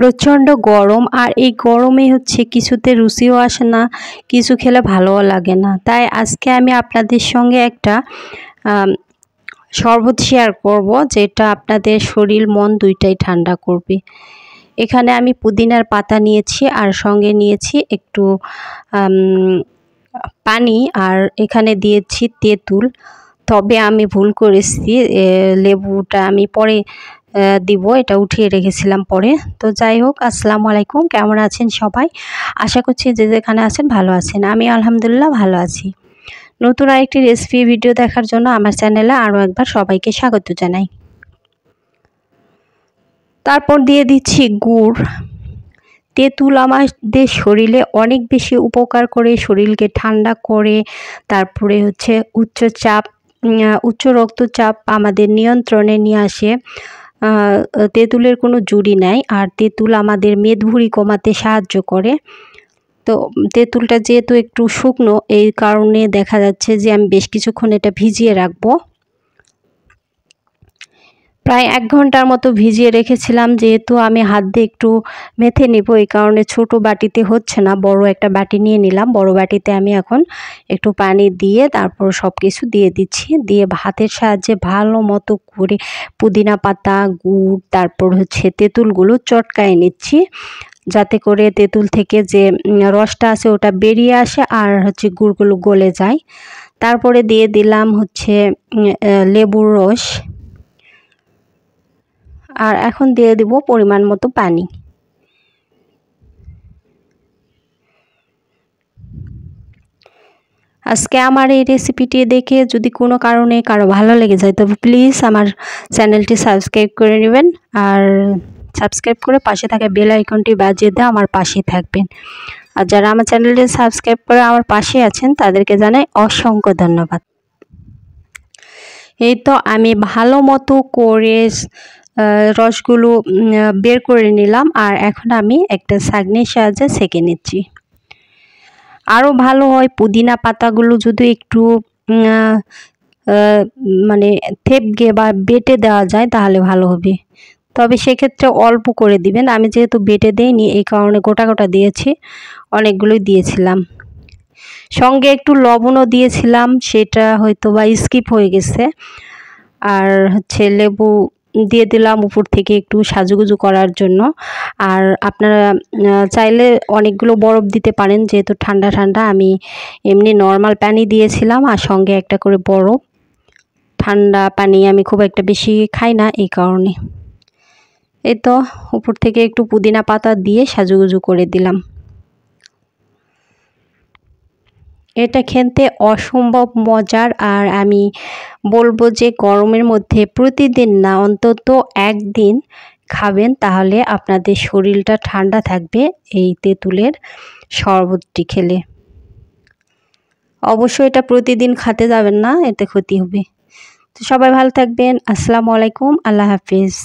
প্রচণ্ড গরম, আর এই গরমে কিছুতে রুচিও আসে না, কিছু খেলে ভালোও লাগে না। তাই আজকে আমি আপনাদের সঙ্গে একটা শরবত শেয়ার করব, যেটা আপনাদের শরীর মন দুইটাই ঠান্ডা করবে। এখানে আমি পুদিনার পাতা নিয়েছি, আর সঙ্গে নিয়েছি একটু পানি, আর এখানে দিয়েছি তেঁতুল। তবে আমি ভুল করেছি, লেবুটা আমি পরে দিব, এটা উঠিয়ে রেখেছিলাম পরে। তো যাই হোক, আসসালামু আলাইকুম, কেমন আছেন সবাই? আশা করছি যে যেখানে আছেন ভালো আছেন। আমি আলহামদুলিল্লাহ ভালো আছি। নতুন আরেকটি রেসিপি ভিডিও দেখার জন্য আমার চ্যানেলে আরও একবার সবাইকে স্বাগত জানাই। তারপর দিয়ে দিচ্ছি গুড়। তেঁতুল আমাদের শরীরে অনেক বেশি উপকার করে, শরীরকে ঠান্ডা করে। তারপরে উচ্চ রক্তচাপ আমাদের নিয়ন্ত্রণে নিয়ে আসে। তেঁতুলের কোনো জুড়ি নাই, আর তেঁতুল আমাদের মেদভুঁড়ি কমাতে সাহায্য করে। তো তেঁতুলটা যেহেতু একটু শুকনো, এই কারণে দেখা যাচ্ছে যে আমি বেশ কিছুক্ষণ এটা ভিজিয়ে রাখবো। প্রায় 1 ঘন্টার মতো ভিজিয়ে রেখেছিলাম। যেহেতু আমি হাত দিয়ে একটু মেখে নেব, এই কারণে ছোট বাটিতে হচ্ছে না, বড় একটা বাটি নিয়ে নিলাম। বড় বাটিতে আমি এখন একটু পানি দিয়ে তারপর সব কিছু দিয়ে দিচ্ছি। দিয়ে হাতের সাহায্যে ভালো মতো করে পুদিনা পাতা, গুড়, তারপর তেঁতুলগুলো চটকায় নিচ্ছি, যাতে করে তেঁতুল থেকে যে রসটা আছে ওটা বেরিয়ে আসে, আর গুড়গুলো গলে যায়। তারপরে দিয়ে দিলাম লেবুর রস, আর এখন দিয়ে দিব পরিমাণ মতো পানি। আজকে আমার এই রেসিপিটি দেখে যদি কোনো কারণে কারো ভালো লেগে যায়, তবে প্লিজ আমার চ্যানেলটি সাবস্ক্রাইব করে নেবেন, আর সাবস্ক্রাইব করে পাশে থাকা বেল আইকনটি বাজিয়ে দিয়ে আমার পাশেই থাকবেন। আর যারা আমার চ্যানেলটি সাবস্ক্রাইব করে আমার পাশে আছেন, তাদেরকে জানাই অসংখ্য ধন্যবাদ। এই তো আমি ভালো মতো করে রসগুলো বের করে নিলাম, আর এখন আমি একটা ছাঁকনির সাহায্যে ছেঁকে নিচ্ছি। আরও ভালো হয় পুদিনা পাতাগুলো যদি একটু মানে থেবগে বা বেটে দেওয়া যায়, তাহলে ভালো হবে। তবে সেক্ষেত্রে অল্প করে দিবেন। আমি যেহেতু বেটে দেইনি, এই কারণে গোটা গোটা দিয়েছি, অনেকগুলোই দিয়েছিলাম। সঙ্গে একটু লবণও দিয়েছিলাম, সেটা হয়তো বা স্কিপ হয়ে গেছে। আর লেবু দিয়ে দিলাম উপর থেকে একটু সাজুগুজু করার জন্য। আর আপনারা চাইলে অনেকগুলো বরফ দিতে পারেন, যেহেতু ঠান্ডা ঠান্ডা। আমি এমনি নর্মাল পানি দিয়েছিলাম, আর সঙ্গে একটা করে বরফ। ঠান্ডা পানি আমি খুব একটা বেশি খাই না, এই কারণে। এই তো উপর থেকে একটু পুদিনা পাতা দিয়ে সাজুগুজু করে দিলাম। এটা খেতে অসম্ভব মজার, আর আমি বলবো যে গরমের মধ্যে প্রতিদিন না, অন্তত একদিন খাবেন, তাহলে আপনাদের শরীরটা ঠান্ডা থাকবে এই তেঁতুলের শরবতটি খেলে। অবশ্যই এটা প্রতিদিন খেতে যাবেন না, এতে ক্ষতি হবে। তো সবাই ভালো থাকবেন। আসসালামু আলাইকুম, আল্লাহ হাফিজ।